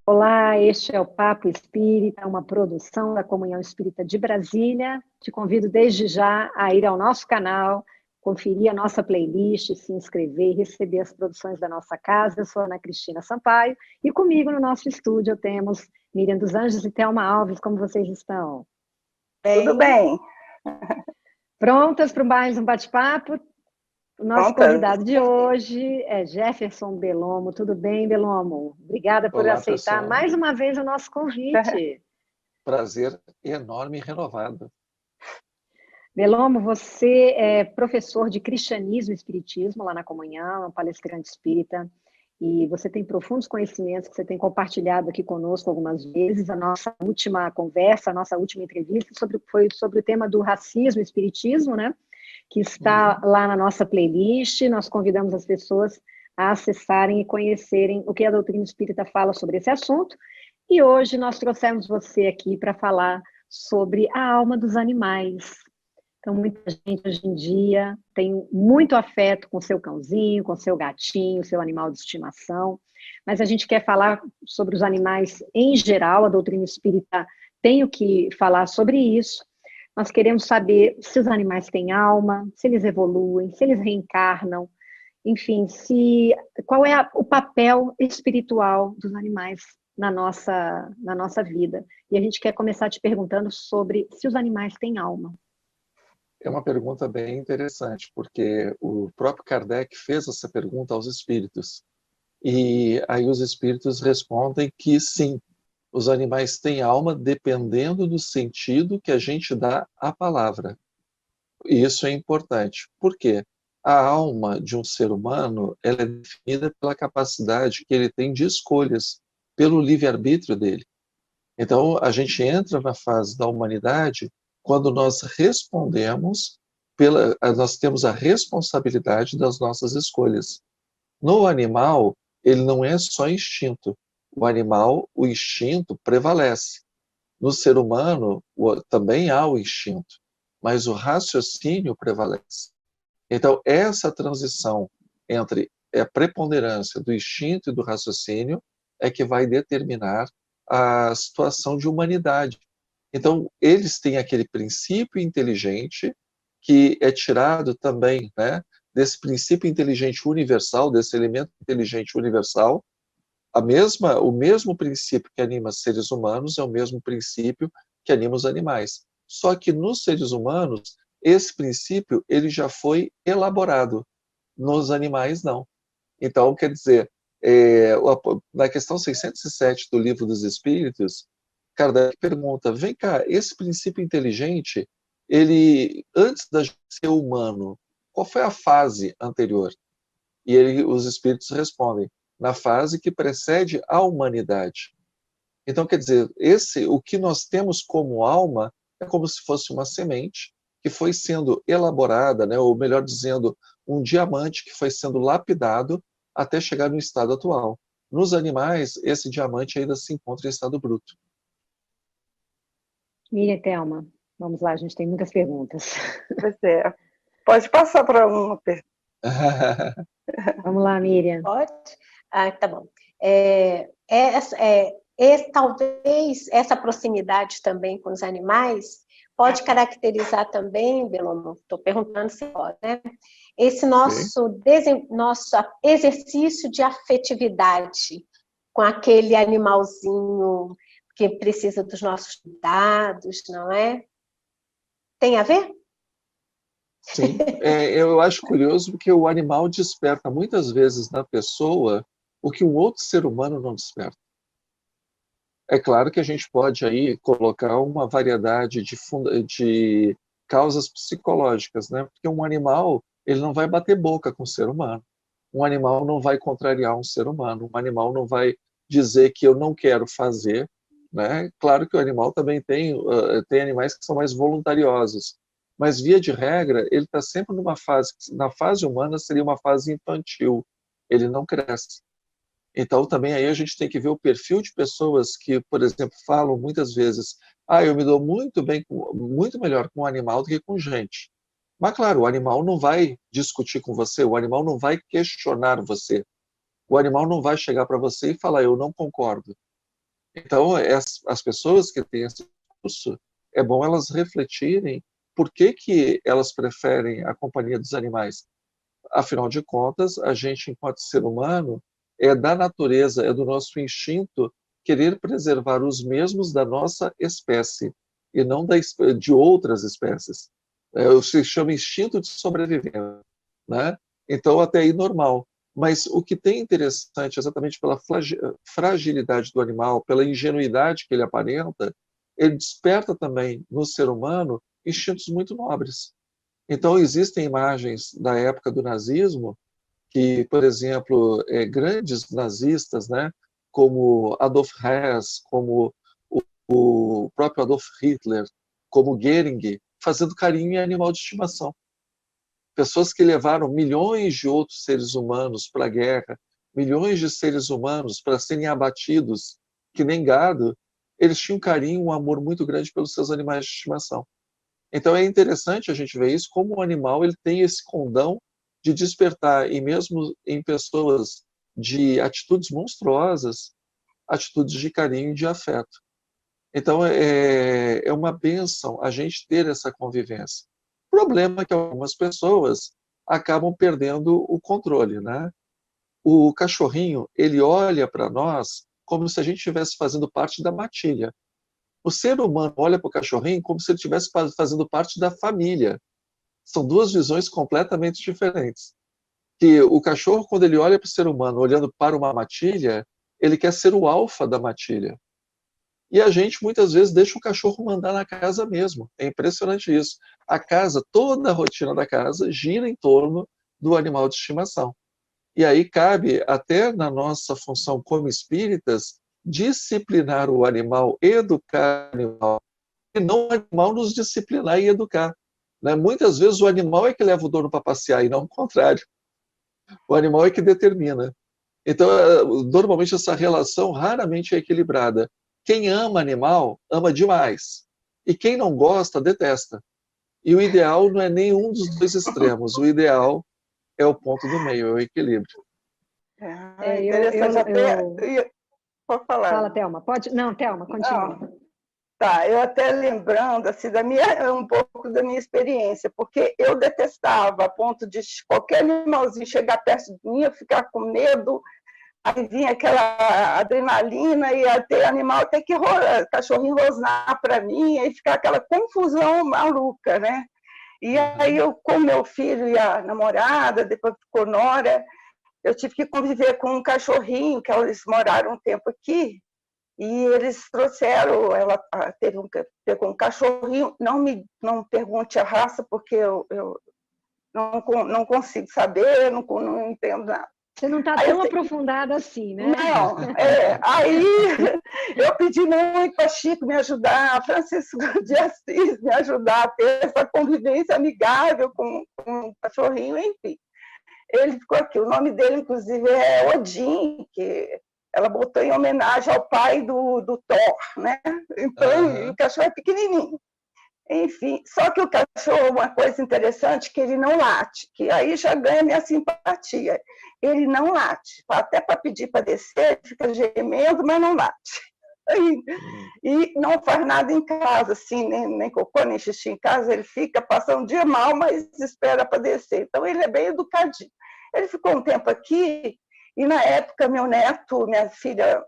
Olá, este é o Papo Espírita, uma produção da Comunhão Espírita de Brasília. Te convido desde já a ir ao nosso canal, conferir a nossa playlist, se inscrever e receber as produções da nossa casa. Eu sou Ana Cristina Sampaio e comigo no nosso estúdio temos Miriam dos Anjos e Thelma Alves. Como vocês estão? Tudo bem. Prontas para mais um bate-papo? O nosso Prontas. convidado de hoje é Jefferson Bellomo. Tudo bem, Bellomo? Obrigada por Olá, aceitar pessoal. mais uma vez o nosso convite. Prazer enorme e renovado. Bellomo, você é professor de Cristianismo e Espiritismo lá na Comunhão, palestrante espírita, e você tem profundos conhecimentos que você tem compartilhado aqui conosco algumas vezes. A nossa última conversa, a nossa última entrevista foi sobre o tema do racismo e espiritismo, né? Que está lá na nossa playlist. Nós convidamos as pessoas a acessarem e conhecerem o que a doutrina espírita fala sobre esse assunto. E hoje nós trouxemos você aqui para falar sobre a alma dos animais. Então, muita gente hoje em dia tem muito afeto com seu cãozinho, com seu gatinho, seu animal de estimação, mas a gente quer falar sobre os animais em geral. A doutrina espírita tem o que falar sobre isso. Nós queremos saber se os animais têm alma, se eles evoluem, se eles reencarnam, enfim, qual é o papel espiritual dos animais na nossa vida. E a gente quer começar te perguntando sobre se os animais têm alma. É uma pergunta bem interessante, porque o próprio Kardec fez essa pergunta aos espíritos. E aí os espíritos respondem que sim, os animais têm alma dependendo do sentido que a gente dá à palavra. E isso é importante. Por quê? A alma de um ser humano, ela é definida pela capacidade que ele tem de escolhas, pelo livre-arbítrio dele. Então, a gente entra na fase da humanidade quando nós respondemos, nós temos a responsabilidade das nossas escolhas. No animal, ele não é só instinto. O animal, o instinto prevalece. No ser humano, também há o instinto, mas o raciocínio prevalece. Então, essa transição entre a preponderância do instinto e do raciocínio é que vai determinar a situação de humanidade. Então, eles têm aquele princípio inteligente que é tirado também, né, desse princípio inteligente universal, desse elemento inteligente universal. O mesmo princípio que anima seres humanos é o mesmo princípio que anima os animais. Só que nos seres humanos, esse princípio ele já foi elaborado. Nos animais, não. Então, quer dizer, na questão 607 do Livro dos Espíritos, Kardec pergunta, vem cá, esse princípio inteligente, ele, antes da gente ser humano, qual foi a fase anterior? E os espíritos respondem, na fase que precede a humanidade. Então, quer dizer, o que nós temos como alma é como se fosse uma semente que foi sendo elaborada, né, ou melhor dizendo, um diamante que foi sendo lapidado até chegar no estado atual. Nos animais, esse diamante ainda se encontra em estado bruto. Miriam, Thelma, vamos lá, a gente tem muitas perguntas. Pode passar para uma pergunta. Vamos lá, Miriam. Pode? Tá bom. Talvez essa proximidade também com os animais pode caracterizar também, Bellomo, estou perguntando se pode, né? Esse nosso exercício de afetividade com aquele animalzinho que precisa dos nossos cuidados, não é? Tem a ver? Sim, eu acho curioso porque o animal desperta muitas vezes na pessoa o que um outro ser humano não desperta. É claro que a gente pode aí colocar uma variedade de causas psicológicas, né? Porque um animal, ele não vai bater boca com o ser humano. Um animal não vai contrariar um ser humano. Um animal não vai dizer que eu não quero fazer, né? Claro que o animal também tem animais que são mais voluntariosos, mas via de regra ele está sempre numa fase, na fase humana seria uma fase infantil, ele não cresce. Então também aí a gente tem que ver o perfil de pessoas que, por exemplo, falam muitas vezes, eu me dou muito bem, muito melhor com um animal do que com gente. Mas, claro, o animal não vai discutir com você, o animal não vai questionar você. O animal não vai chegar para você e falar, eu não concordo. Então, as pessoas que têm esse curso, é bom elas refletirem por que elas preferem a companhia dos animais. Afinal de contas, a gente, enquanto ser humano, é da natureza, é do nosso instinto querer preservar os mesmos da nossa espécie e não de outras espécies. Se chama instinto de sobrevivência, né? Então, até aí normal. Mas o que tem interessante, exatamente pela fragilidade do animal, pela ingenuidade que ele aparenta, ele desperta também no ser humano instintos muito nobres. Então, existem imagens da época do nazismo que, por exemplo, grandes nazistas, né, como Adolf Hess, como o próprio Adolf Hitler, como Goering, fazendo carinho em animal de estimação. Pessoas que levaram milhões de outros seres humanos para a guerra, milhões de seres humanos para serem abatidos, que nem gado, eles tinham um carinho, um amor muito grande pelos seus animais de estimação. Então é interessante a gente ver isso, como o animal ele tem esse condão de despertar, e mesmo em pessoas de atitudes monstruosas, atitudes de carinho e de afeto. Então é uma bênção a gente ter essa convivência. O problema é que algumas pessoas acabam perdendo o controle, né? O cachorrinho, ele olha para nós como se a gente estivesse fazendo parte da matilha. O ser humano olha para o cachorrinho como se ele estivesse fazendo parte da família. São duas visões completamente diferentes. Que o cachorro, quando ele olha para o ser humano olhando para uma matilha, ele quer ser o alfa da matilha. E a gente, muitas vezes, deixa o cachorro mandar na casa mesmo. É impressionante isso. A casa, toda a rotina da casa, gira em torno do animal de estimação. E aí cabe, até na nossa função como espíritas, disciplinar o animal, educar o animal, e não o animal nos disciplinar e educar. Né? Muitas vezes o animal é que leva o dono para passear, e não o contrário. O animal é que determina. Então, normalmente essa relação raramente é equilibrada. Quem ama animal, ama demais. E quem não gosta, detesta. E o ideal não é nenhum dos dois extremos. O ideal é o ponto do meio, é o equilíbrio. Interessante. Pode falar. Fala, Thelma. Pode? Não, Thelma, continua. Não. Tá, eu até lembrando assim, um pouco da minha experiência, porque eu detestava a ponto de qualquer animalzinho chegar perto de mim, eu ficar com medo, aí vinha aquela adrenalina e até animal até que cachorrinho rosnar para mim, aí ficar aquela confusão maluca, né? E aí eu, com meu filho e a namorada, depois ficou nora, eu tive que conviver com um cachorrinho, que eles moraram um tempo aqui, e eles trouxeram, ela pegou um cachorrinho, não pergunte a raça, porque eu não consigo saber, não entendo nada. Você não está tão aprofundada assim, né? Não, aí eu pedi muito para Chico me ajudar, a Francisco de Assis me ajudar a ter essa convivência amigável com o cachorrinho, enfim. Ele ficou aqui, o nome dele, inclusive, é Odin, que ela botou em homenagem ao pai do Thor, né? Então, o cachorro é pequenininho. Enfim, só que o cachorro, uma coisa interessante, que ele não late, que aí já ganha minha simpatia. Ele não late, até para pedir para descer, ele fica gemendo, mas não late. E não faz nada em casa, assim, nem cocô, nem xixi em casa, ele fica passando um dia mal, mas espera para descer. Então, ele é bem educadinho. Ele ficou um tempo aqui, e na época, minha filha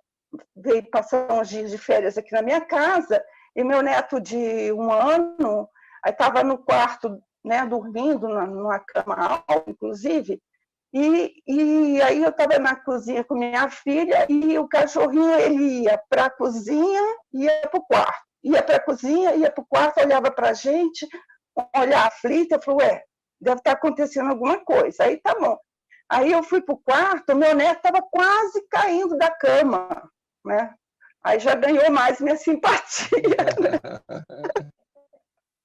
veio passar uns dias de férias aqui na minha casa, e meu neto de 1 ano estava no quarto, né, dormindo numa cama alta, inclusive, e aí eu estava na cozinha com minha filha, e o cachorrinho ele ia para a cozinha e ia para o quarto. Ia para a cozinha, ia para o quarto, olhava para a gente, olhava aflita, eu falei, deve estar acontecendo alguma coisa. Aí tá bom. Aí eu fui para o quarto, meu neto estava quase caindo da cama, né? Aí já ganhou mais minha simpatia. Né?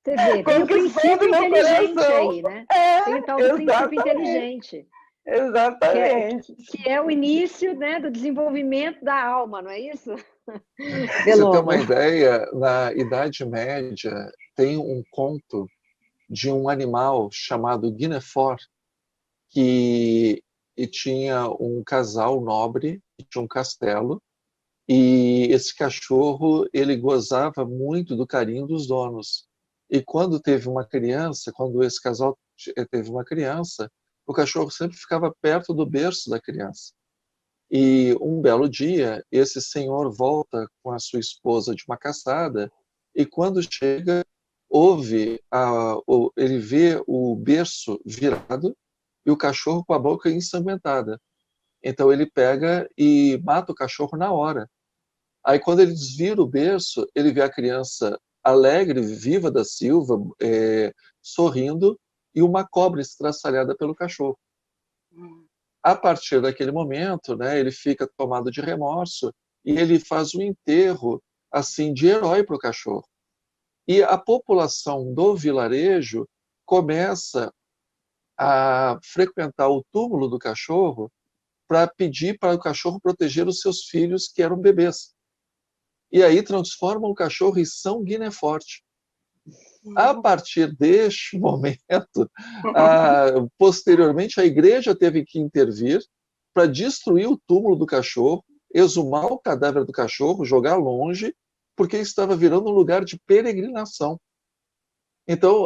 Você vê, tem um princípio inteligente aí, né? Tem o tal do princípio inteligente. Exatamente. Que é o início, né, do desenvolvimento da alma, não é isso? Você tem uma ideia, na Idade Média, tem um conto de um animal chamado Guinefort, que tinha um casal nobre, que tinha um castelo, e esse cachorro, ele gozava muito do carinho dos donos. E quando teve uma criança, quando esse casal teve uma criança, o cachorro sempre ficava perto do berço da criança. E um belo dia, esse senhor volta com a sua esposa de uma caçada, e quando chega, ele vê o berço virado e o cachorro com a boca ensanguentada. Então ele pega e mata o cachorro na hora. Aí quando ele desvira o berço, ele vê a criança alegre, viva da Silva, sorrindo, e uma cobra estraçalhada pelo cachorro. A partir daquele momento, né, ele fica tomado de remorso e ele faz um enterro assim de herói para o cachorro. E a população do vilarejo começa a frequentar o túmulo do cachorro para pedir para o cachorro proteger os seus filhos, que eram bebês. E aí transformam o cachorro em São Guinefort. A partir deste momento, posteriormente, a igreja teve que intervir para destruir o túmulo do cachorro, exumar o cadáver do cachorro, jogar longe, porque estava virando um lugar de peregrinação. Então,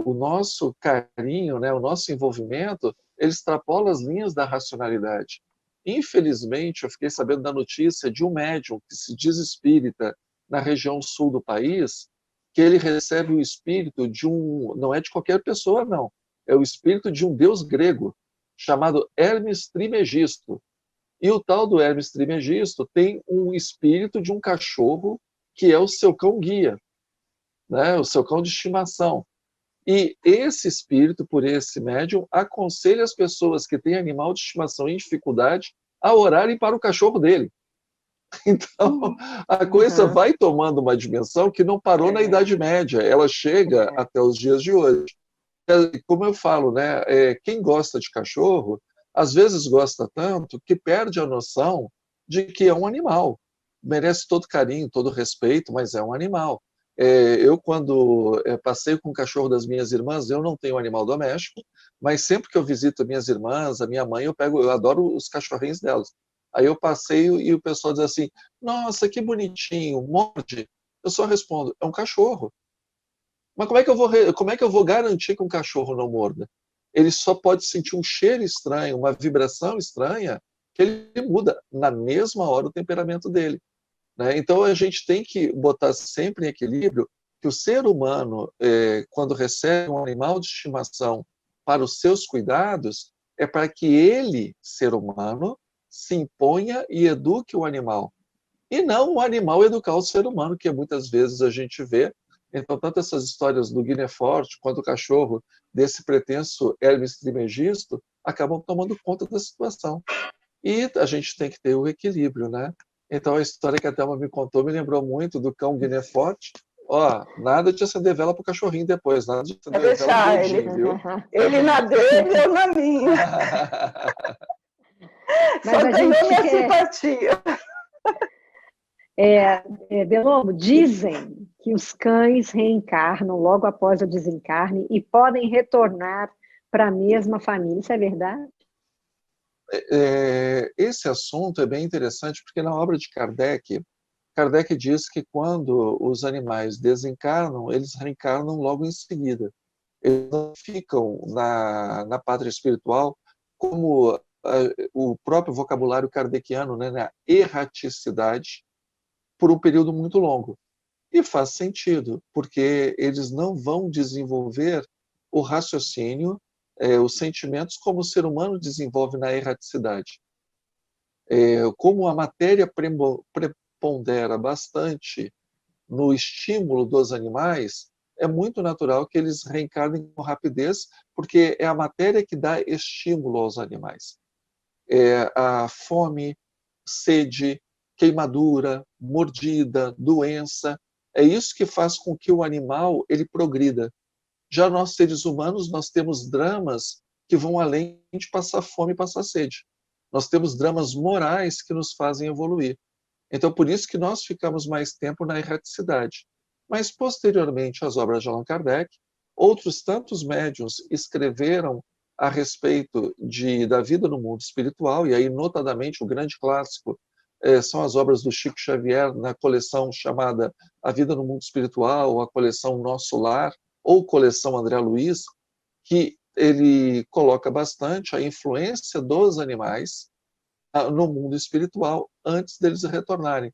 o nosso carinho, né, o nosso envolvimento, ele extrapola as linhas da racionalidade. Infelizmente, eu fiquei sabendo da notícia de um médium que se diz espírita na região sul do país, que ele recebe o espírito de não é de qualquer pessoa, não, é o espírito de um deus grego, chamado Hermes Trismegisto. E o tal do Hermes Trismegisto tem um espírito de um cachorro que é o seu cão-guia, né, o seu cão de estimação. E esse espírito, por esse médium, aconselha as pessoas que têm animal de estimação em dificuldade a orarem para o cachorro dele. Então, a coisa vai tomando uma dimensão que não parou na Idade Média, ela chega até os dias de hoje. Como eu falo, né, quem gosta de cachorro, às vezes gosta tanto que perde a noção de que é um animal. Merece todo carinho, todo respeito, mas é um animal. Eu, quando passeio com o cachorro das minhas irmãs, eu não tenho animal doméstico, mas sempre que eu visito minhas irmãs, a minha mãe, eu adoro os cachorrinhos delas. Aí eu passeio e o pessoal diz assim, nossa, que bonitinho, morde. Eu só respondo, é um cachorro. Mas como é que eu vou garantir que um cachorro não morda? Ele só pode sentir um cheiro estranho, uma vibração estranha, que ele muda na mesma hora o temperamento dele. Né? Então a gente tem que botar sempre em equilíbrio que o ser humano, quando recebe um animal de estimação para os seus cuidados, é para que ele, ser humano, se imponha e eduque o animal. E não o animal educar o ser humano, que muitas vezes a gente vê. Então, tanto essas histórias do Guinefort quanto o cachorro desse pretenso Hermes Trismegisto acabam tomando conta da situação. E a gente tem que ter o equilíbrio, né? Então, a história que a Thelma me contou me lembrou muito do cão Guinefort. Ó, nada de acender vela pro cachorrinho depois, nada de acender vela no dedinho, viu? Ele na dele, eu na minha. Mas só a ganhou gente minha simpatia. Belombo, dizem que os cães reencarnam logo após o desencarne e podem retornar para a mesma família. Isso é verdade? Esse assunto é bem interessante porque na obra de Kardec, Kardec diz que quando os animais desencarnam, eles reencarnam logo em seguida. Eles não ficam na pátria espiritual como o próprio vocabulário kardeciano, né, na erraticidade, por um período muito longo. E faz sentido, porque eles não vão desenvolver o raciocínio, os sentimentos como o ser humano desenvolve na erraticidade. Como a matéria prepondera bastante no estímulo dos animais, é muito natural que eles reencarnem com rapidez, porque é a matéria que dá estímulo aos animais. A fome, sede, queimadura, mordida, doença, é isso que faz com que o animal ele progrida. Já nós, seres humanos, nós temos dramas que vão além de passar fome e passar sede. Nós temos dramas morais que nos fazem evoluir. Então, por isso que nós ficamos mais tempo na erraticidade. Mas, posteriormente às obras de Allan Kardec, outros tantos médiuns escreveram a respeito da vida no mundo espiritual, e aí, notadamente, o grande clássico são as obras do Chico Xavier na coleção chamada A Vida no Mundo Espiritual, ou a coleção Nosso Lar, ou coleção André Luiz, que ele coloca bastante a influência dos animais no mundo espiritual antes deles retornarem.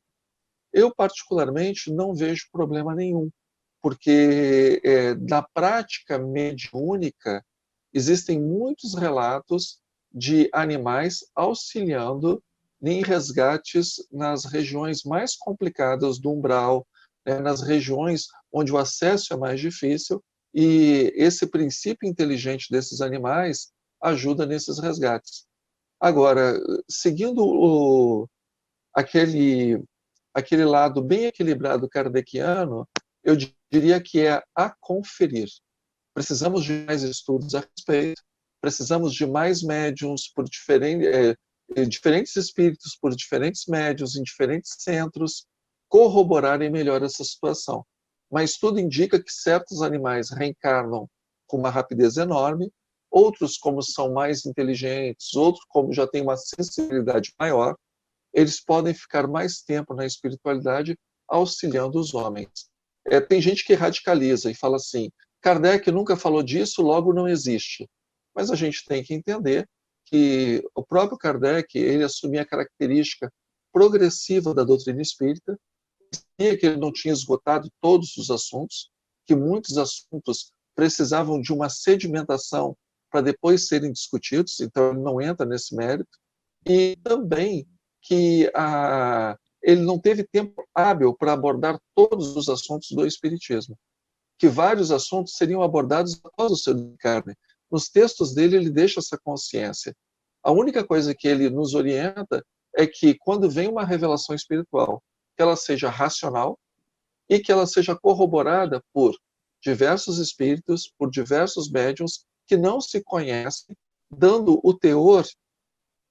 Eu, particularmente, não vejo problema nenhum, porque na prática mediúnica existem muitos relatos de animais auxiliando em resgates nas regiões mais complicadas do umbral, nas regiões onde o acesso é mais difícil, e esse princípio inteligente desses animais ajuda nesses resgates. Agora, seguindo aquele lado bem equilibrado kardeciano, eu diria que é a conferir. Precisamos de mais estudos a respeito, precisamos de mais médiums por diferentes espíritos, por diferentes médiums, em diferentes centros, corroborarem melhor essa situação. Mas tudo indica que certos animais reencarnam com uma rapidez enorme, outros, como são mais inteligentes, outros, como já têm uma sensibilidade maior, eles podem ficar mais tempo na espiritualidade auxiliando os homens. Tem gente que radicaliza e fala assim, Kardec nunca falou disso, logo não existe. Mas a gente tem que entender que o próprio Kardec, ele assumia a característica progressiva da doutrina espírita, que ele não tinha esgotado todos os assuntos, que muitos assuntos precisavam de uma sedimentação para depois serem discutidos, então ele não entra nesse mérito, e também que ele não teve tempo hábil para abordar todos os assuntos do Espiritismo, que vários assuntos seriam abordados após o seu desencarne. Nos textos dele, ele deixa essa consciência. A única coisa que ele nos orienta é que, quando vem uma revelação espiritual, que ela seja racional e que ela seja corroborada por diversos espíritos, por diversos médiuns que não se conhecem, dando o teor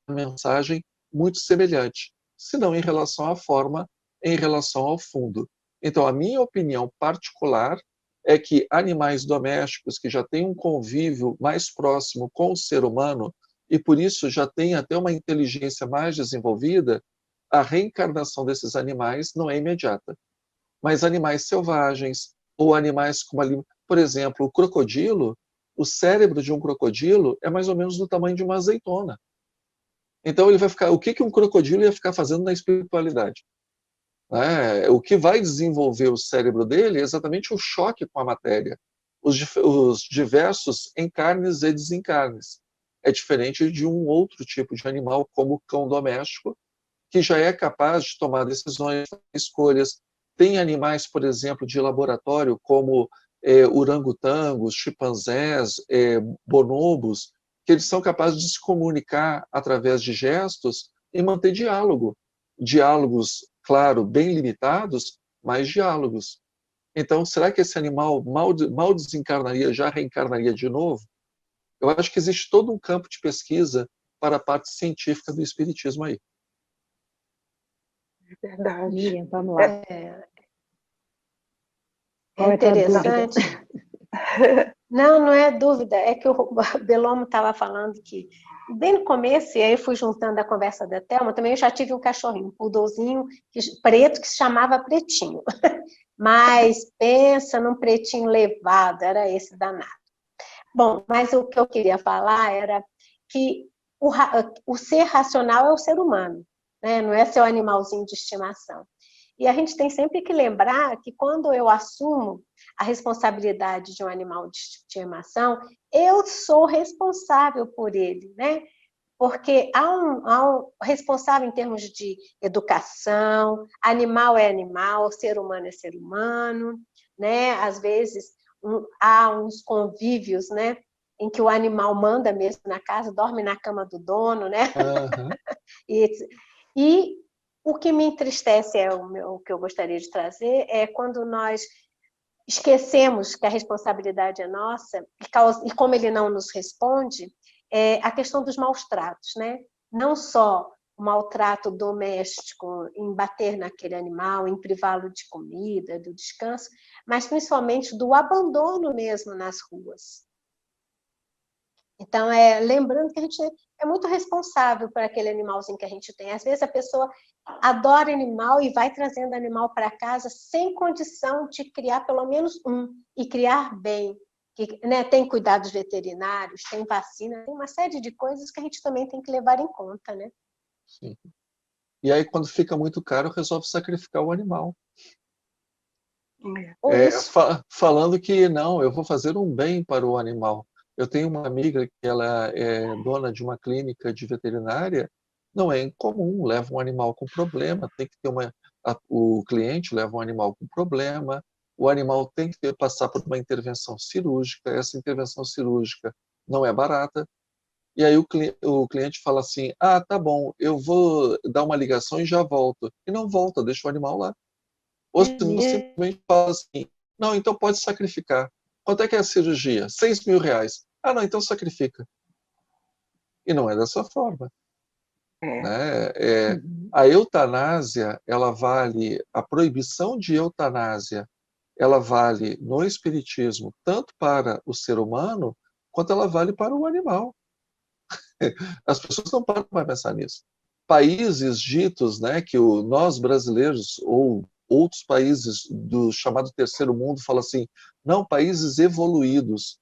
da mensagem muito semelhante, se não em relação à forma, em relação ao fundo. Então, a minha opinião particular é que animais domésticos que já têm um convívio mais próximo com o ser humano e, por isso, já têm até uma inteligência mais desenvolvida, a reencarnação desses animais não é imediata. Mas animais selvagens ou animais como, por exemplo, o crocodilo, o cérebro de um crocodilo é mais ou menos do tamanho de uma azeitona. Então, ele vai ficar. O que um crocodilo ia ficar fazendo na espiritualidade? O que vai desenvolver o cérebro dele é exatamente o choque com a matéria, os diversos encarnes e desencarnes. É diferente de um outro tipo de animal, como o cão doméstico, que já é capaz de tomar decisões, escolhas. Tem animais, por exemplo, de laboratório, como orangotangos, chimpanzés, bonobos, que eles são capazes de se comunicar através de gestos e manter diálogo. Diálogos, claro, bem limitados, mas diálogos. Então, será que esse animal mal desencarnaria, já reencarnaria de novo? Eu acho que existe todo um campo de pesquisa para a parte científica do espiritismo aí. É verdade. Miriam, vamos lá. É interessante. Não é dúvida. É que o Bellomo estava falando que, bem no começo, e aí eu fui juntando a conversa da Thelma, também eu já tive um cachorrinho, um poodlezinho preto, que se chamava Pretinho. Mas pensa num pretinho levado, era esse danado. Bom, mas o que eu queria falar era que o ser racional é o ser humano, né? Não é seu animalzinho de estimação. E a gente tem sempre que lembrar que, quando eu assumo a responsabilidade de um animal de estimação, eu sou responsável por ele, né? Porque há um responsável em termos de educação, animal é animal, ser humano é ser humano, né? Às vezes há uns convívios, né, em que o animal manda mesmo na casa, dorme na cama do dono, né? Uhum. E o que me entristece, o que eu gostaria de trazer, é quando nós esquecemos que a responsabilidade é nossa, e como ele não nos responde, a questão dos maus tratos, né? Não só o maltrato doméstico, em bater naquele animal, em privá-lo de comida, do descanso, mas principalmente do abandono mesmo nas ruas. Então, lembrando que a gente é muito responsável por aquele animalzinho que a gente tem. Às vezes a pessoa adora animal e vai trazendo animal para casa sem condição de criar pelo menos um, e criar bem. Que, né, tem cuidados veterinários, tem vacina, tem uma série de coisas que a gente também tem que levar em conta, né? Sim. E aí, quando fica muito caro, resolve sacrificar o animal. Falando que não, eu vou fazer um bem para o animal. Eu tenho uma amiga que ela é dona de uma clínica de veterinária, não é incomum, leva um animal com problema, tem que ter o cliente leva um animal com problema, o animal tem que passar por uma intervenção cirúrgica, essa intervenção cirúrgica não é barata, e aí o cliente fala assim, ah, tá bom, eu vou dar uma ligação e já volto. E não volta, deixa o animal lá. Ou senão simplesmente fala assim, não, então pode sacrificar. Quanto é que é a cirurgia? R$6.000. Ah, não, então sacrifica. E não é dessa forma. Né? A eutanásia, ela vale, a proibição de eutanásia, ela vale no espiritismo tanto para o ser humano, quanto ela vale para o animal. As pessoas não param para pensar nisso. Países ditos, né, que nós brasileiros ou outros países do chamado terceiro mundo falam assim, não, países evoluídos.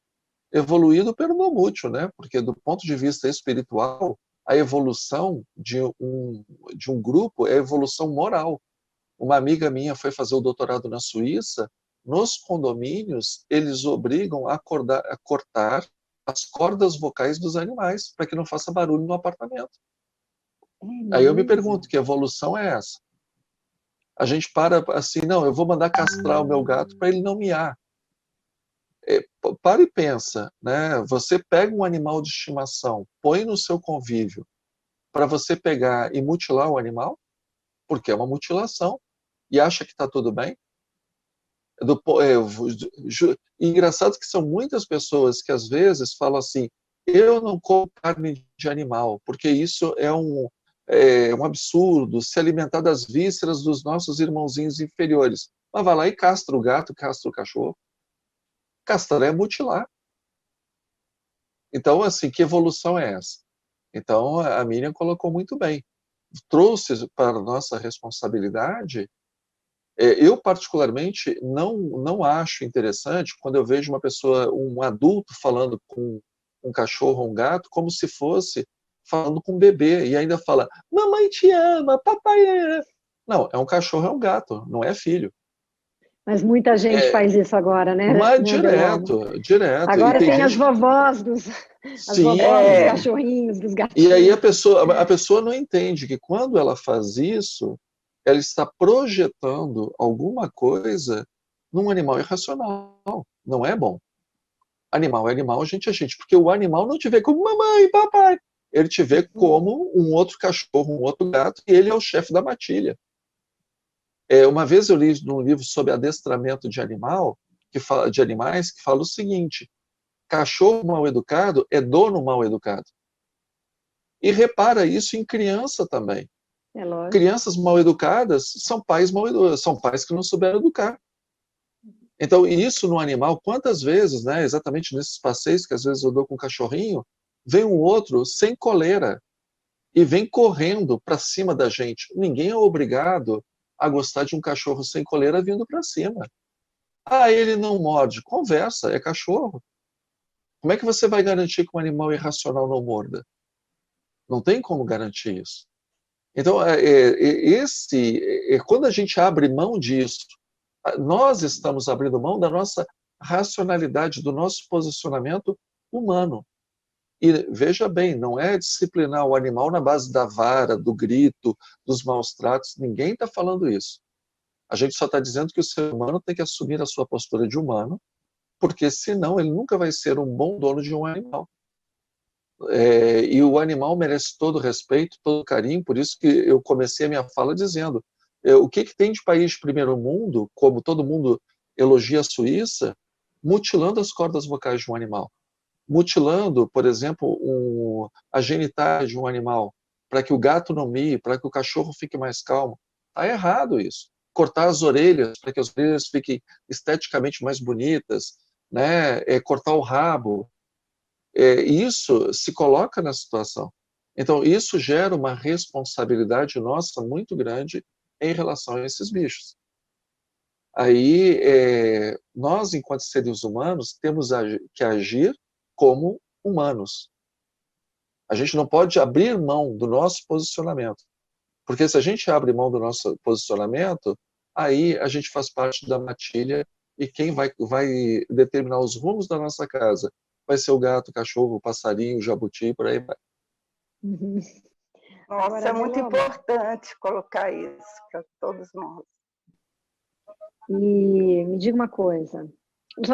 Evoluído pelo mútuo, né? Porque do ponto de vista espiritual, a evolução de um grupo é a evolução moral. Uma amiga minha foi fazer o doutorado na Suíça, nos condomínios, eles obrigam a cortar as cordas vocais dos animais, para que não faça barulho no apartamento. Aí eu me pergunto, que evolução é essa? A gente para assim, não, eu vou mandar castrar o meu gato para ele não miar. Para e pensa, né? Você pega um animal de estimação, põe no seu convívio, para você pegar e mutilar o animal, porque é uma mutilação, e acha que está tudo bem? Engraçado que são muitas pessoas que às vezes falam assim, eu não como carne de animal, porque isso é um absurdo, se alimentar das vísceras dos nossos irmãozinhos inferiores. Mas vai lá e castra o gato, castra o cachorro. Castrar é mutilar. Então, assim, que evolução é essa? Então, a Miriam colocou muito bem. Trouxe para a nossa responsabilidade. Eu, particularmente, não acho interessante quando eu vejo uma pessoa, um adulto falando com um cachorro ou um gato, como se fosse falando com um bebê, e ainda fala, mamãe te ama, papai é... Não, é um cachorro, é um gato, não é filho. Mas muita gente faz isso agora, né? Mas né, direto. Agora tem gente... as vovós dos cachorrinhos, dos gatinhos. E aí a pessoa não entende que quando ela faz isso, ela está projetando alguma coisa num animal irracional. Não é bom. Animal é animal, gente é gente. Porque o animal não te vê como mamãe, papai. Ele te vê como um outro cachorro, um outro gato, e ele é o chefe da matilha. Uma vez eu li num livro sobre adestramento de animais, que fala o seguinte, cachorro mal educado é dono mal educado. E repara isso em criança também. Crianças mal educadas são pais mal educados, são pais que não souberam educar. Então, isso no animal, quantas vezes, né, exatamente nesses passeios que às vezes eu dou com o cachorrinho, vem um outro sem coleira e vem correndo para cima da gente. Ninguém é obrigado a gostar de um cachorro sem coleira vindo para cima. Ah, ele não morde. Conversa, é cachorro. Como é que você vai garantir que um animal irracional não morda? Não tem como garantir isso. Então, quando a gente abre mão disso, nós estamos abrindo mão da nossa racionalidade, do nosso posicionamento humano. E veja bem, não é disciplinar o animal na base da vara, do grito, dos maus tratos, ninguém está falando isso. A gente só está dizendo que o ser humano tem que assumir a sua postura de humano, porque senão ele nunca vai ser um bom dono de um animal. E o animal merece todo respeito, todo carinho, por isso que eu comecei a minha fala dizendo, o que tem de país de primeiro mundo, como todo mundo elogia a Suíça, mutilando as cordas vocais de um animal, mutilando, por exemplo, a genitália de um animal, para que o gato não mie, para que o cachorro fique mais calmo. Está errado isso. Cortar as orelhas, para que as orelhas fiquem esteticamente mais bonitas, né? Cortar o rabo. Isso se coloca na situação. Então, isso gera uma responsabilidade nossa muito grande em relação a esses bichos. Aí, nós, enquanto seres humanos, temos que agir como humanos. A gente não pode abrir mão do nosso posicionamento. Porque se a gente abre mão do nosso posicionamento, aí a gente faz parte da matilha e quem vai determinar os rumos da nossa casa vai ser o gato, o cachorro, o passarinho, o jabuti, por aí vai. Uhum. Nossa, Agora, é muito Beloma, importante colocar isso para todos nós. e me diga uma coisa,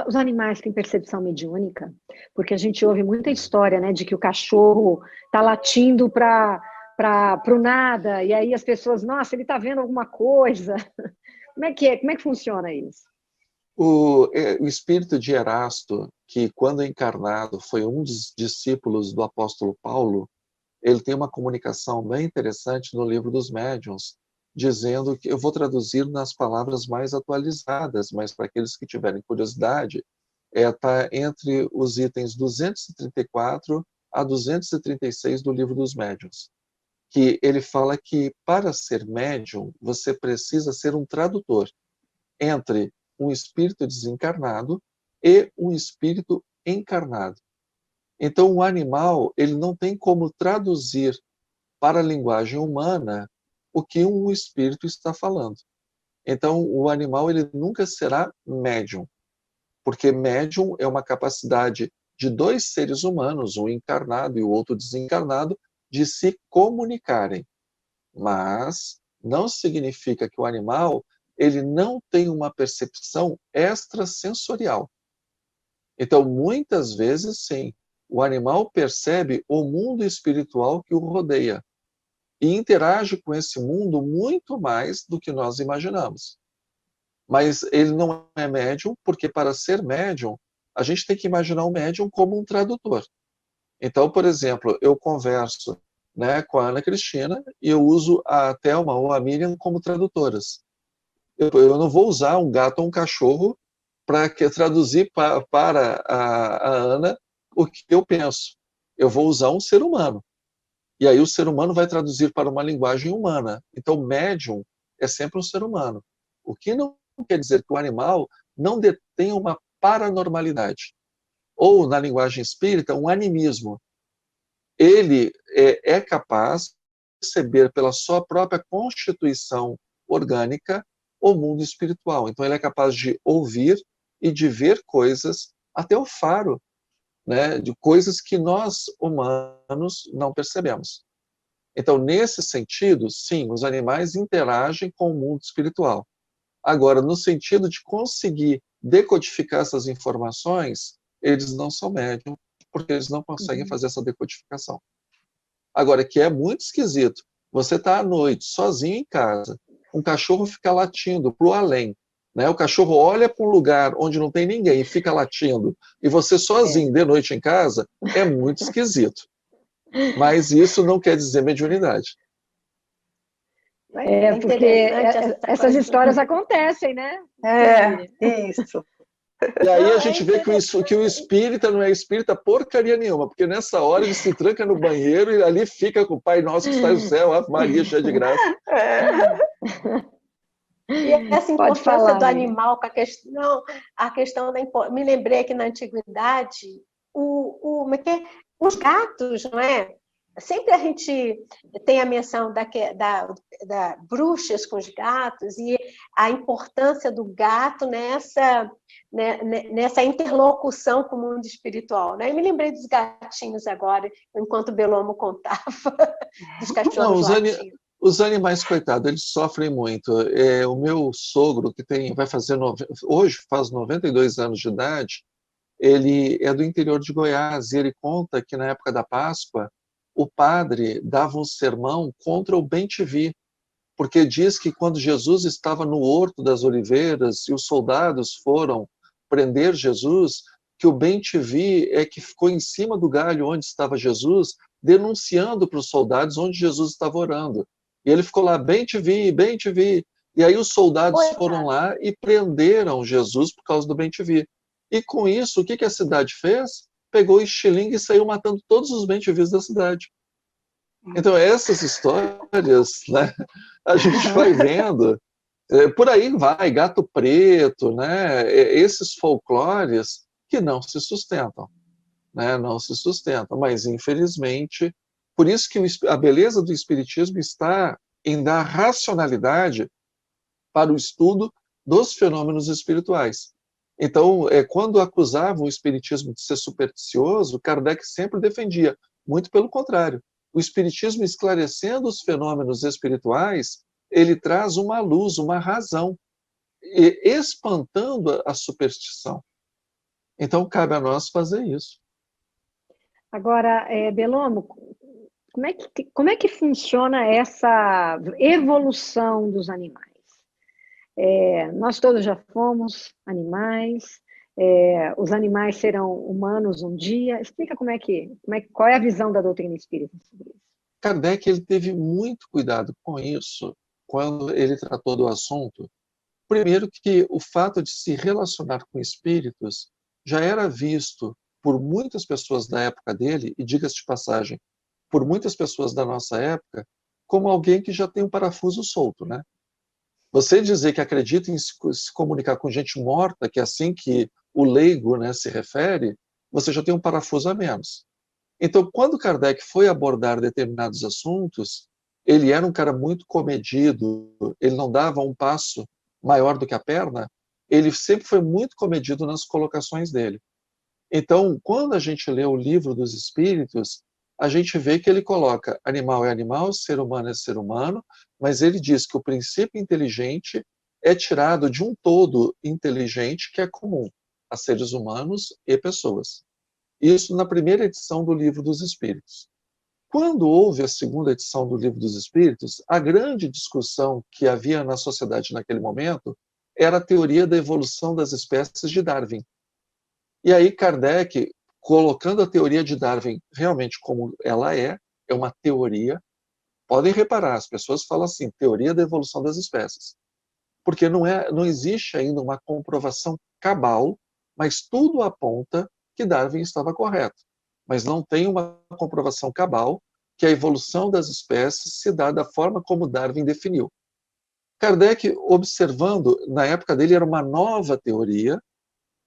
os animais têm percepção mediúnica? Porque a gente ouve muita história, né, de que o cachorro está latindo para o nada, e aí as pessoas, nossa, ele está vendo alguma coisa. Como é que é? Como é que funciona isso? O espírito de Erasto, que quando encarnado foi um dos discípulos do apóstolo Paulo, ele tem uma comunicação bem interessante no livro dos Médiuns, dizendo que, eu vou traduzir nas palavras mais atualizadas, mas para aqueles que tiverem curiosidade, está entre os itens 234 a 236 do livro dos Médiuns, que ele fala que para ser médium, você precisa ser um tradutor entre um espírito desencarnado e um espírito encarnado. Então, o animal, ele não tem como traduzir para a linguagem humana o que um espírito está falando. Então, o animal, ele nunca será médium, porque médium é uma capacidade de dois seres humanos, um encarnado e o outro desencarnado, de se comunicarem. Mas não significa que o animal ele não tem uma percepção extrasensorial. Então, muitas vezes, sim, o animal percebe o mundo espiritual que o rodeia e interage com esse mundo muito mais do que nós imaginamos. Mas ele não é médium, porque para ser médium, a gente tem que imaginar o médium como um tradutor. Então, por exemplo, eu converso, né, com a Ana Cristina e eu uso a Thelma ou a Miriam como tradutoras. Eu não vou usar um gato ou um cachorro para traduzir para a Ana o que eu penso. Eu vou usar um ser humano. E aí o ser humano vai traduzir para uma linguagem humana. Então, médium é sempre um ser humano. O que não quer dizer que o animal não detém uma paranormalidade. Ou, na linguagem espírita, um animismo. Ele é capaz de perceber pela sua própria constituição orgânica o mundo espiritual. Então, ele é capaz de ouvir e de ver coisas, até o faro, né, de coisas que nós, humanos, não percebemos. Então, nesse sentido, sim, os animais interagem com o mundo espiritual. Agora, no sentido de conseguir decodificar essas informações, eles não são médium, porque eles não conseguem fazer essa decodificação. Agora, que é muito esquisito, você está à noite, sozinho em casa, um cachorro fica latindo para o além, né? O cachorro olha para um lugar onde não tem ninguém e fica latindo, e você sozinho de noite em casa, é muito esquisito. Mas isso não quer dizer mediunidade. Porque essas histórias acontecem, né? Isso. E aí a gente vê que o espírita não é espírita porcaria nenhuma, porque nessa hora ele se tranca no banheiro e ali fica com o Pai Nosso que está no céu, Ave Maria, cheia de graça. E essa importância do animal com a questão da importância. Me lembrei que na antiguidade, os gatos, não é? Sempre a gente tem a menção da bruxas com os gatos e a importância do gato nessa interlocução com o mundo espiritual. Né? Eu me lembrei dos gatinhos agora, enquanto o Bellomo contava, dos cachorros latindo. Os animais, coitados, eles sofrem muito. O meu sogro, que hoje faz 92 anos de idade, ele é do interior de Goiás e ele conta que na época da Páscoa, o padre dava um sermão contra o bem-te-vi, porque diz que quando Jesus estava no Horto das Oliveiras e os soldados foram prender Jesus, que o bem-te-vi é que ficou em cima do galho onde estava Jesus denunciando para os soldados onde Jesus estava orando. E ele ficou lá, bem te vi, bem te vi. E aí os soldados foram lá e prenderam Jesus por causa do bem te vi. E com isso, o que a cidade fez? Pegou estilingue e saiu matando todos os bem te vis da cidade. Então, essas histórias, né, a gente vai vendo, por aí vai, Gato Preto, né, esses folclores que não se sustentam, né, não se sustentam, mas infelizmente, por isso que a beleza do Espiritismo está em dar racionalidade para o estudo dos fenômenos espirituais. Então, quando acusavam o Espiritismo de ser supersticioso, Kardec sempre defendia, muito pelo contrário. O Espiritismo, esclarecendo os fenômenos espirituais, ele traz uma luz, uma razão, espantando a superstição. Então, cabe a nós fazer isso. Agora, Bellomo, como é que funciona essa evolução dos animais? Nós todos já fomos animais, os animais serão humanos um dia. Explica qual é a visão da doutrina espírita sobre isso. Kardec ele teve muito cuidado com isso quando ele tratou do assunto. Primeiro que o fato de se relacionar com espíritos já era visto por muitas pessoas da época dele, e diga-se de passagem, por muitas pessoas da nossa época, como alguém que já tem um parafuso solto, né? Você dizer que acredita em se comunicar com gente morta, que é assim que o leigo, né, se refere, você já tem um parafuso a menos. Então, quando Kardec foi abordar determinados assuntos, ele era um cara muito comedido, ele não dava um passo maior do que a perna, ele sempre foi muito comedido nas colocações dele. Então, quando a gente lê o Livro dos Espíritos, a gente vê que ele coloca animal é animal, ser humano é ser humano, mas ele diz que o princípio inteligente é tirado de um todo inteligente que é comum a seres humanos e pessoas. Isso na primeira edição do Livro dos Espíritos. Quando houve a segunda edição do Livro dos Espíritos, a grande discussão que havia na sociedade naquele momento era a teoria da evolução das espécies de Darwin. E aí Kardec, colocando a teoria de Darwin realmente como ela é uma teoria. Podem reparar, as pessoas falam assim, teoria da evolução das espécies. Porque não existe ainda uma comprovação cabal, mas tudo aponta que Darwin estava correto. Mas não tem uma comprovação cabal que a evolução das espécies se dá da forma como Darwin definiu. Kardec, observando, na época dele era uma nova teoria,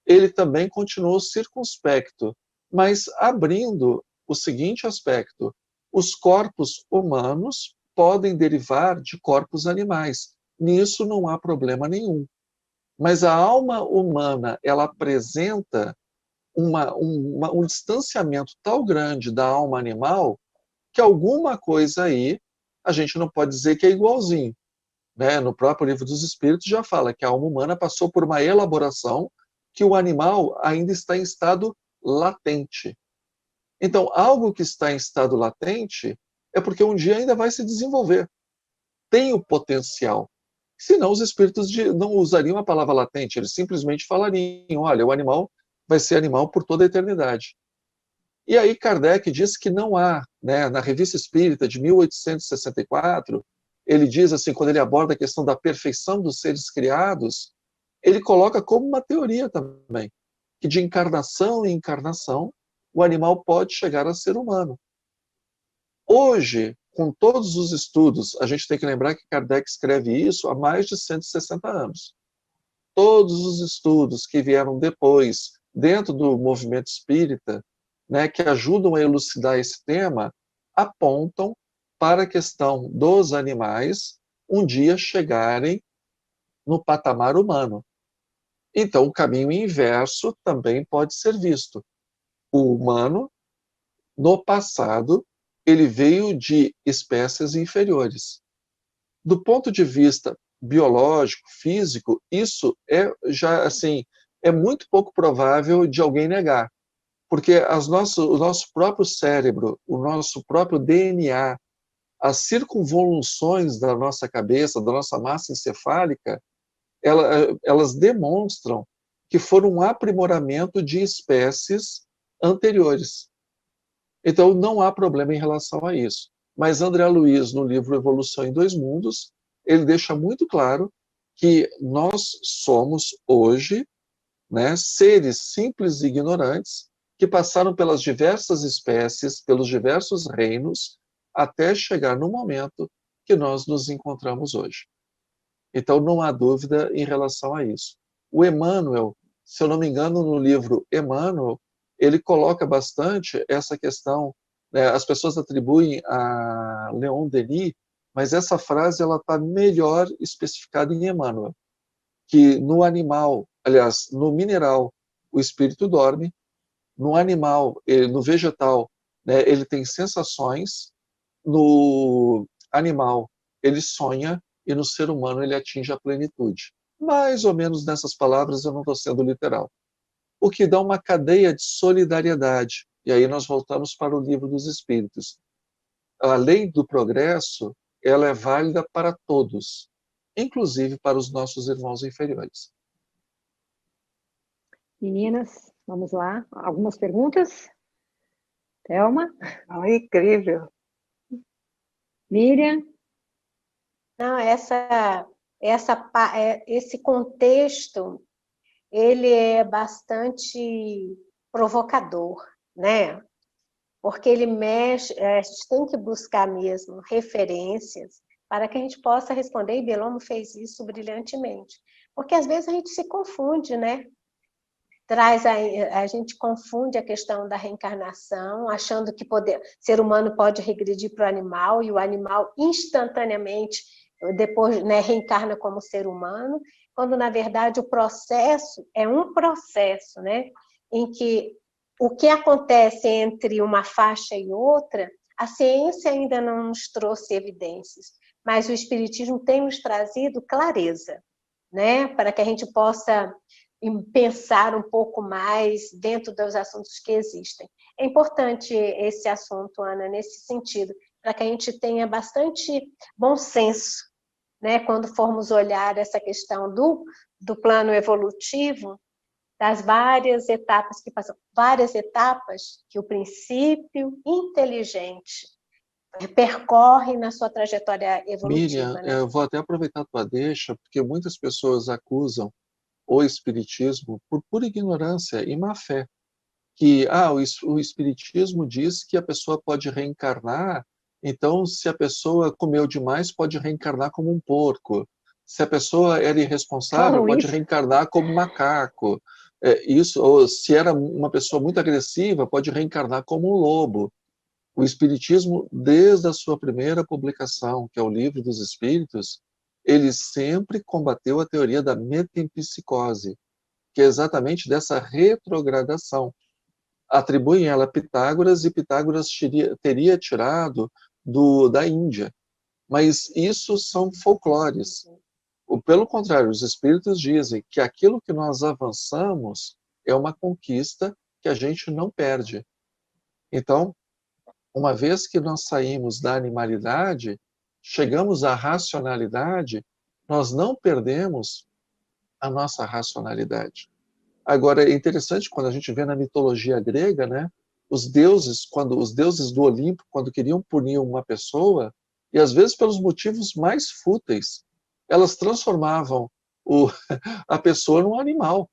ele também continuou circunspecto, mas abrindo o seguinte aspecto: os corpos humanos podem derivar de corpos animais. Nisso não há problema nenhum. Mas a alma humana, ela apresenta um distanciamento tão grande da alma animal que alguma coisa aí a gente não pode dizer que é igualzinho. Né? No próprio Livro dos Espíritos já fala que a alma humana passou por uma elaboração que o animal ainda está em estado latente. Então, algo que está em estado latente é porque um dia ainda vai se desenvolver. Tem o potencial. Senão, os espíritos não usariam a palavra latente, eles simplesmente falariam, olha, o animal vai ser animal por toda a eternidade. E aí Kardec diz que não há, né, na Revista Espírita de 1864, ele diz assim, quando ele aborda a questão da perfeição dos seres criados, ele coloca como uma teoria também, que de encarnação em encarnação, o animal pode chegar a ser humano. Hoje, com todos os estudos, a gente tem que lembrar que Kardec escreve isso há mais de 160 anos. Todos os estudos que vieram depois, dentro do movimento espírita, né, que ajudam a elucidar esse tema, apontam para a questão dos animais um dia chegarem no patamar humano. Então, o caminho inverso também pode ser visto. O humano, no passado, ele veio de espécies inferiores. Do ponto de vista biológico, físico, isso já assim, é muito pouco provável de alguém negar, porque o nosso próprio cérebro, o nosso próprio DNA, as circunvoluções da nossa cabeça, da nossa massa encefálica, elas demonstram que foram um aprimoramento de espécies anteriores. Então, não há problema em relação a isso. Mas André Luiz, no livro Evolução em Dois Mundos, ele deixa muito claro que nós somos hoje, né, seres simples e ignorantes que passaram pelas diversas espécies, pelos diversos reinos, até chegar no momento que nós nos encontramos hoje. Então, não há dúvida em relação a isso. O Emmanuel, se eu não me engano, no livro Emmanuel, ele coloca bastante essa questão, né, as pessoas atribuem a Leon Denis, mas essa frase ela está melhor especificada em Emmanuel, que no animal, aliás, no mineral, o espírito dorme, no animal, no vegetal, né, ele tem sensações, no animal ele sonha e no ser humano ele atinge a plenitude. Mais ou menos nessas palavras, eu não estou sendo literal. O que dá uma cadeia de solidariedade. E aí nós voltamos para o livro dos Espíritos. A lei do progresso, ela é válida para todos, inclusive para os nossos irmãos inferiores. Meninas, vamos lá. Algumas perguntas? Thelma? Oh, incrível. Miriam? Não, esse contexto, ele é bastante provocador, né? Porque ele mexe, a gente tem que buscar mesmo referências para que a gente possa responder, e Bellomo fez isso brilhantemente. Porque às vezes a gente se confunde, né? A gente confunde a questão da reencarnação, achando que ser humano pode regredir para o animal, e o animal instantaneamente, depois, né, reencarna como ser humano, quando na verdade o processo é um processo, né, em que o que acontece entre uma faixa e outra, a ciência ainda não nos trouxe evidências, mas o Espiritismo tem nos trazido clareza, né, para que a gente possa pensar um pouco mais dentro dos assuntos que existem. É importante esse assunto, Ana, nesse sentido, para que a gente tenha bastante bom senso, né, quando formos olhar essa questão do plano evolutivo, das várias etapas que passam, várias etapas que o princípio inteligente percorre na sua trajetória evolutiva. Miriam, né? eu vou até aproveitar a tua deixa, porque muitas pessoas acusam o espiritismo por pura ignorância e má fé, que o espiritismo diz que a pessoa pode reencarnar, então se a pessoa comeu demais pode reencarnar como um porco, se a pessoa era irresponsável pode reencarnar como macaco, ou se era uma pessoa muito agressiva pode reencarnar como um lobo. O espiritismo, desde a sua primeira publicação, que é o Livro dos Espíritos, ele sempre combateu a teoria da metempsicose, que é exatamente dessa retrogradação. Atribuem ela a Pitágoras, e Pitágoras teria tirado da Índia. Mas isso são folclores. Pelo contrário, os espíritos dizem que aquilo que nós avançamos é uma conquista que a gente não perde. Então, uma vez que nós saímos da animalidade, chegamos à racionalidade, nós não perdemos a nossa racionalidade. Agora, é interessante quando a gente vê na mitologia grega, né, os deuses do Olimpo, quando queriam punir uma pessoa, e às vezes pelos motivos mais fúteis, elas transformavam a pessoa num animal.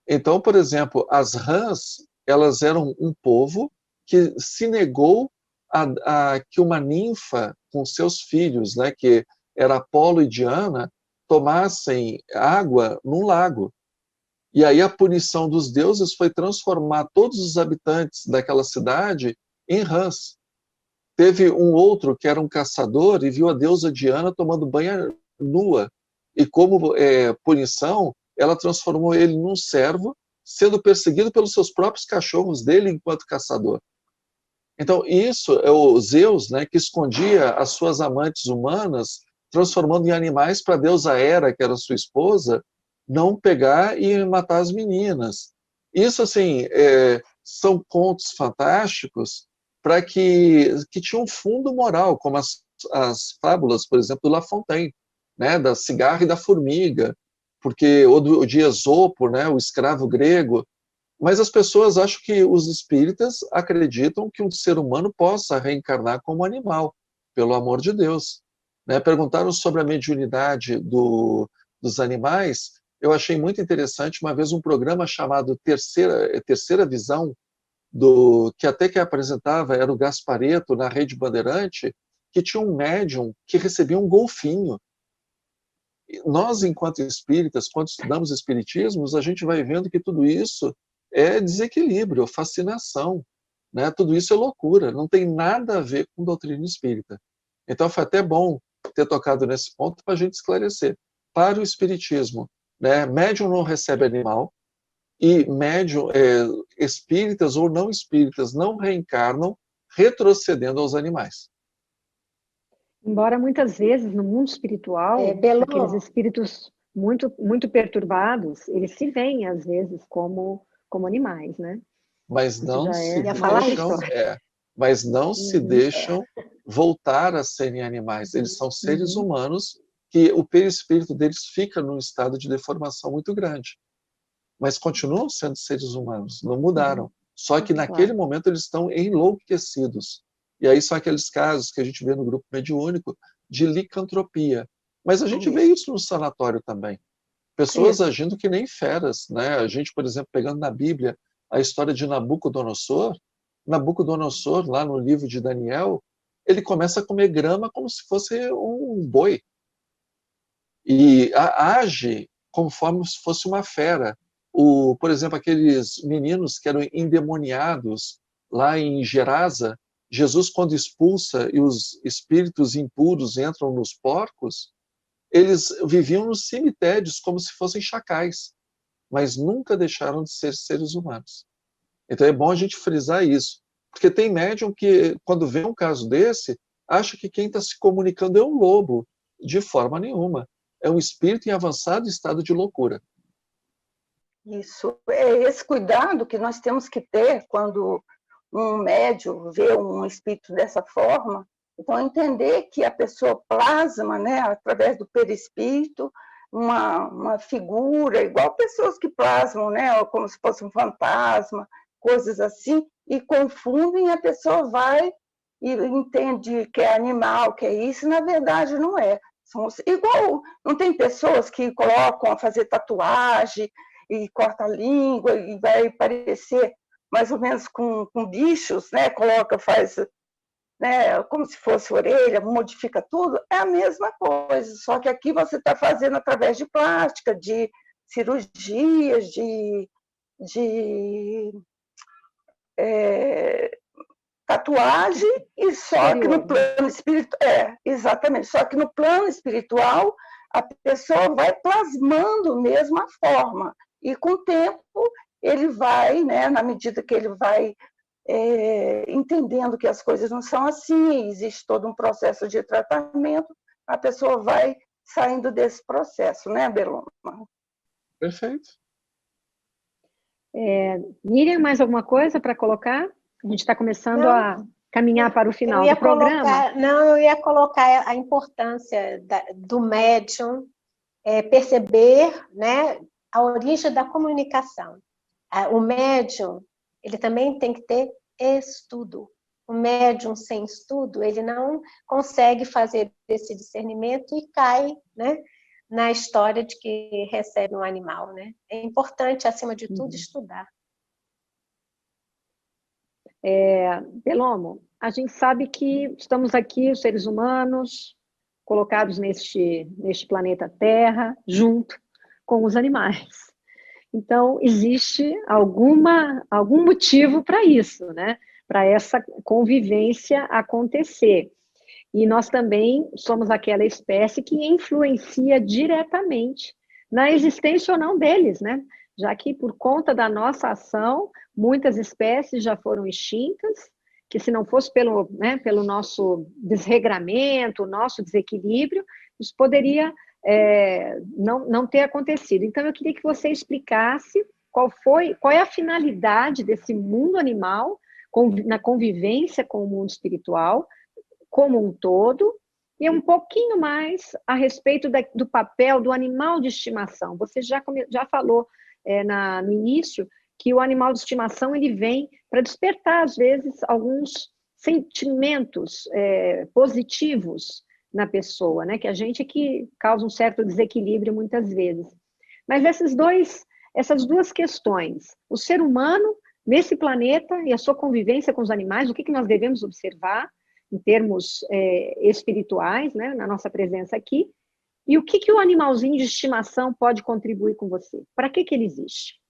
Então, por exemplo, as rãs, elas eram um povo que se negou a que uma ninfa com seus filhos, né, que era Apolo e Diana, tomassem água num lago. E aí a punição dos deuses foi transformar todos os habitantes daquela cidade em rãs. Teve um outro que era um caçador e viu a deusa Diana tomando banho nua. E como punição, ela transformou ele num servo, sendo perseguido pelos seus próprios cachorros dele enquanto caçador. Então, isso é o Zeus, né, que escondia as suas amantes humanas, transformando em animais para a deusa Hera, que era sua esposa, não pegar e matar as meninas. Isso, assim, são contos fantásticos para que tinham um fundo moral, como as fábulas, por exemplo, do La Fontaine, né, da cigarra e da formiga, porque o de Esopo, né, o escravo grego, Mas as pessoas acham que os espíritas acreditam que um ser humano possa reencarnar como animal, pelo amor de Deus. Né? Perguntaram sobre a mediunidade dos animais. Eu achei muito interessante uma vez um programa chamado Terceira Visão, que até que apresentava era o Gasparetto na Rede Bandeirante, que tinha um médium que recebia um golfinho. Nós, enquanto espíritas, quando estudamos espiritismos, a gente vai vendo que tudo isso é desequilíbrio, fascinação, né? Tudo isso é loucura, não tem nada a ver com doutrina espírita. Então foi até bom ter tocado nesse ponto para a gente esclarecer. Para o espiritismo, né, médium não recebe animal, e médium, espíritas ou não espíritas não reencarnam retrocedendo aos animais. Embora muitas vezes no mundo espiritual, aqueles espíritos muito perturbados, eles se veem às vezes como animais, né? Mas não se Uhum. deixam voltar a serem animais. Eles são seres humanos que o perispírito deles fica num estado de deformação muito grande. Mas continuam sendo seres humanos, não mudaram. Só que naquele momento eles estão enlouquecidos. E aí são aqueles casos que a gente vê no grupo mediúnico de licantropia. Mas a gente vê isso no sanatório também. Pessoas agindo que nem feras, né? A gente, por exemplo, pegando na Bíblia a história de Nabucodonosor, lá no livro de Daniel, ele começa a comer grama como se fosse um boi. E age conforme se fosse uma fera. Por exemplo, aqueles meninos que eram endemoniados lá em Gerasa, Jesus, quando expulsa e os espíritos impuros entram nos porcos, eles viviam nos cemitérios como se fossem chacais, mas nunca deixaram de ser seres humanos. Então é bom a gente frisar isso, porque tem médium que, quando vê um caso desse, acha que quem está se comunicando é um lobo. De forma nenhuma. É um espírito em avançado estado de loucura. Isso, é esse cuidado que nós temos que ter quando um médium vê um espírito dessa forma. Então, entender que a pessoa plasma, né, através do perispírito, uma figura, igual pessoas que plasmam, né, como se fosse um fantasma, coisas assim, e confundem, e a pessoa vai e entende que é animal, que é isso, e na verdade não é. Igual, não tem pessoas que colocam a fazer tatuagem e corta a língua e vai parecer mais ou menos com bichos, né? Faz, né? Como se fosse orelha, modifica tudo, é a mesma coisa, só que aqui você está fazendo através de plástica, de cirurgias, de tatuagem, e só que no plano espiritual, exatamente, só que no plano espiritual a pessoa vai plasmando mesmo a forma, e com o tempo ele vai, né, na medida que ele vai entendendo que as coisas não são assim, existe todo um processo de tratamento, a pessoa vai saindo desse processo, né, Beloma? Perfeito. Miriam, mais alguma coisa para colocar? A gente está começando a caminhar para o final do programa. Eu ia colocar a importância do médium perceber, né, a origem da comunicação. O médium, ele também tem que ter estudo. O médium sem estudo, ele não consegue fazer esse discernimento e cai, né, na história de que recebe um animal, né? É importante, acima de tudo, estudar. Belomo, a gente sabe que estamos aqui, os seres humanos, colocados neste planeta Terra, junto com os animais. Então, existe algum motivo para isso, né? Para essa convivência acontecer. E nós também somos aquela espécie que influencia diretamente na existência ou não deles, né? Já que, por conta da nossa ação, muitas espécies já foram extintas, que se não fosse pelo nosso desregramento, nosso desequilíbrio, isso poderia não ter acontecido. Então, eu queria que você explicasse qual é a finalidade desse mundo animal na convivência com o mundo espiritual, como um todo, e um pouquinho mais a respeito do papel do animal de estimação. Você já falou no início que o animal de estimação ele vem para despertar, às vezes, alguns sentimentos positivos na pessoa, né? Que a gente que causa um certo desequilíbrio muitas vezes. Mas essas duas questões, o ser humano nesse planeta e a sua convivência com os animais, o que nós devemos observar em termos espirituais, né, na nossa presença aqui, e o que o animalzinho de estimação pode contribuir com você? Para que ele existe?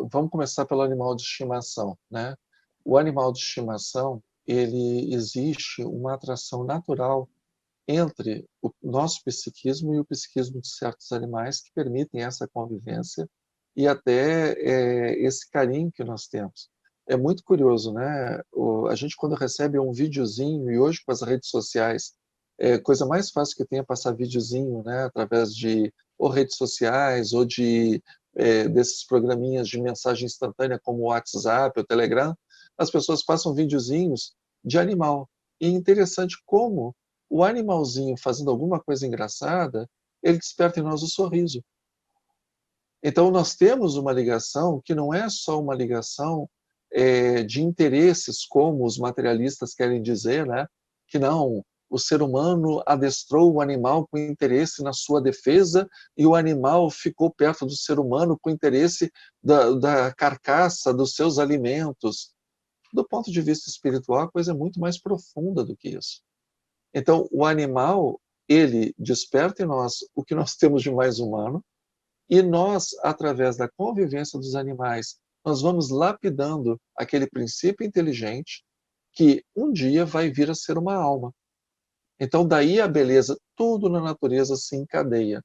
Vamos começar pelo animal de estimação, né? O animal de estimação, ele existe uma atração natural entre o nosso psiquismo e o psiquismo de certos animais que permitem essa convivência e até esse carinho que nós temos. É muito curioso, né? A gente, quando recebe um videozinho, e hoje com as redes sociais, coisa mais fácil que tem é passar videozinho, né? Através de ou redes sociais ou desses programinhas de mensagem instantânea como o WhatsApp, o Telegram, as pessoas passam videozinhos de animal. E é interessante como o animalzinho fazendo alguma coisa engraçada, ele desperta em nós o sorriso. Então, nós temos uma ligação que não é só uma ligação de interesses, como os materialistas querem dizer, né? Que não, o ser humano adestrou o animal com interesse na sua defesa e o animal ficou perto do ser humano com interesse da carcaça, dos seus alimentos. Do ponto de vista espiritual, a coisa é muito mais profunda do que isso. Então, o animal, ele desperta em nós o que nós temos de mais humano, e nós, através da convivência dos animais, nós vamos lapidando aquele princípio inteligente que um dia vai vir a ser uma alma. Então, daí a beleza, tudo na natureza se encadeia.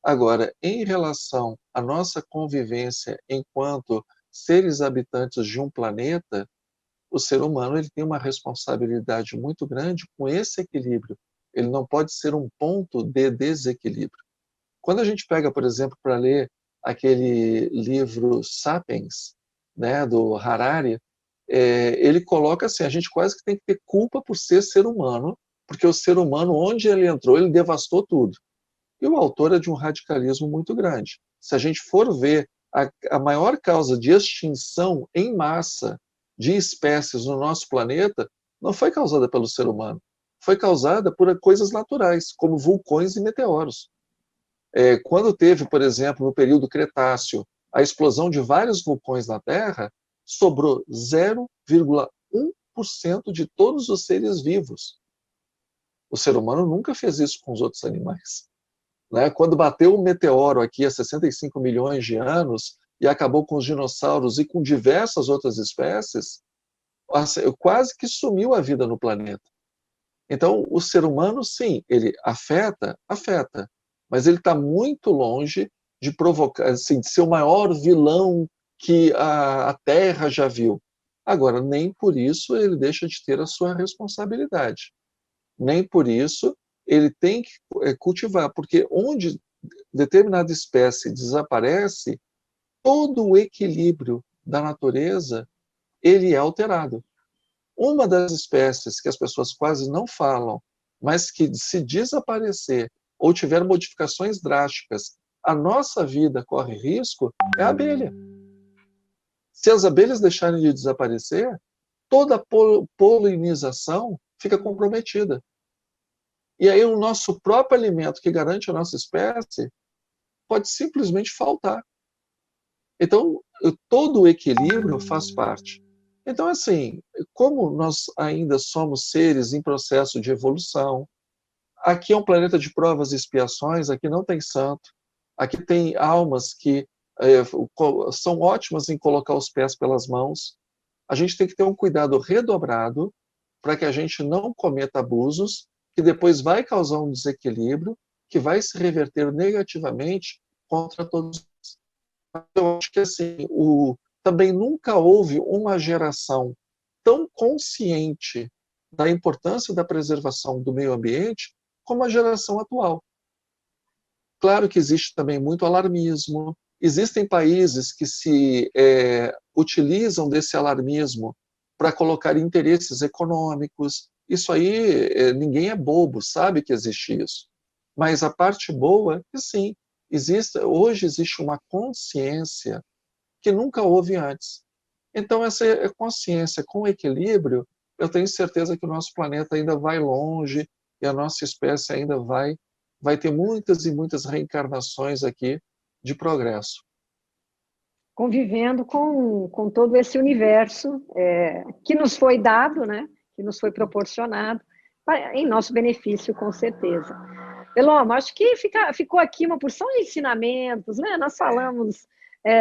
Agora, em relação à nossa convivência enquanto seres habitantes de um planeta, o ser humano ele tem uma responsabilidade muito grande com esse equilíbrio. Ele não pode ser um ponto de desequilíbrio. Quando a gente pega, por exemplo, para ler aquele livro Sapiens, né, do Harari, ele coloca assim, a gente quase que tem que ter culpa por ser humano, porque o ser humano, onde ele entrou, ele devastou tudo. E o autor é de um radicalismo muito grande. Se a gente for ver a maior causa de extinção em massa de espécies no nosso planeta, não foi causada pelo ser humano, foi causada por coisas naturais, como vulcões e meteoros. Quando teve, por exemplo, no período Cretáceo, a explosão de vários vulcões na Terra, sobrou 0,1% de todos os seres vivos. O ser humano nunca fez isso com os outros animais. Né? Quando bateu um meteoro aqui há 65 milhões de anos e acabou com os dinossauros e com diversas outras espécies, quase que sumiu a vida no planeta. Então, o ser humano, sim, ele afeta, mas ele está muito longe de provocar, assim, de ser o maior vilão que a Terra já viu. Agora, nem por isso ele deixa de ter a sua responsabilidade. Nem por isso ele tem que cultivar, porque onde determinada espécie desaparece, todo o equilíbrio da natureza ele é alterado. Uma das espécies que as pessoas quase não falam, mas que se desaparecer ou tiver modificações drásticas, a nossa vida corre risco, é a abelha. Se as abelhas deixarem de desaparecer, toda a polinização fica comprometida. E aí o nosso próprio alimento que garante a nossa espécie pode simplesmente faltar. Então, todo o equilíbrio faz parte. Então, assim, como nós ainda somos seres em processo de evolução, aqui é um planeta de provas e expiações, aqui não tem santo, aqui tem almas que são ótimas em colocar os pés pelas mãos. A gente tem que ter um cuidado redobrado para que a gente não cometa abusos, que depois vai causar um desequilíbrio, que vai se reverter negativamente contra todos. Eu acho que assim, também nunca houve uma geração tão consciente da importância da preservação do meio ambiente como a geração atual. Claro que existe também muito alarmismo, existem países que se utilizam desse alarmismo para colocar interesses econômicos. Isso aí, ninguém é bobo, sabe que existe isso. Mas a parte boa é que sim, Hoje existe uma consciência que nunca houve antes. Então, essa consciência com equilíbrio, eu tenho certeza que o nosso planeta ainda vai longe e a nossa espécie ainda vai ter muitas e muitas reencarnações aqui de progresso. Convivendo com todo esse universo que nos foi dado, né? Que nos foi proporcionado, em nosso benefício, com certeza. Beloma, acho que ficou aqui uma porção de ensinamentos, né? Nós falamos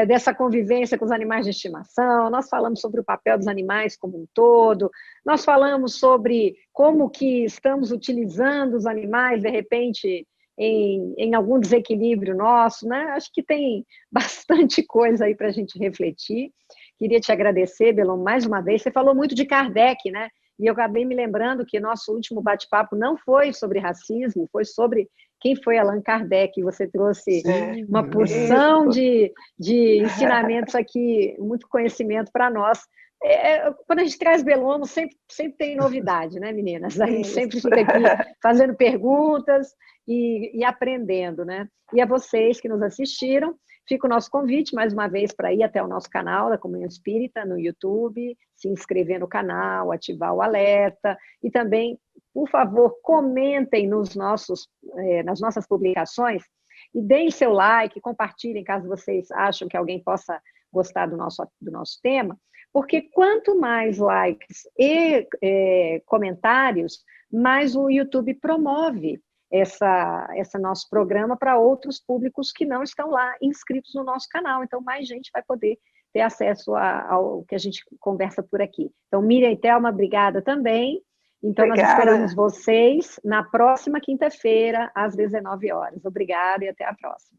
dessa convivência com os animais de estimação, nós falamos sobre o papel dos animais como um todo, nós falamos sobre como que estamos utilizando os animais, de repente, em algum desequilíbrio nosso, né? Acho que tem bastante coisa aí para a gente refletir. Queria te agradecer, Beloma, mais uma vez. Você falou muito de Kardec, né? E eu acabei me lembrando que nosso último bate-papo não foi sobre racismo, foi sobre quem foi Allan Kardec. Você trouxe uma porção de ensinamentos aqui, muito conhecimento para nós. Quando a gente traz Beloma, sempre tem novidade, né, meninas? A gente sempre fica aqui fazendo perguntas e aprendendo, né? E a vocês que nos assistiram, fica o nosso convite, mais uma vez, para ir até o nosso canal da Comunhão Espírita no YouTube, se inscrever no canal, ativar o alerta, e também, por favor, comentem nas nossas publicações, e deem seu like, compartilhem, caso vocês acham que alguém possa gostar do nosso tema, porque quanto mais likes e comentários, mais o YouTube promove esse nosso programa para outros públicos que não estão lá inscritos no nosso canal. Então, mais gente vai poder ter acesso ao que a gente conversa por aqui. Então, Miriam e Thelma, obrigada também. Então, Nós esperamos vocês na próxima quinta-feira, às 19 horas. Obrigada e até a próxima.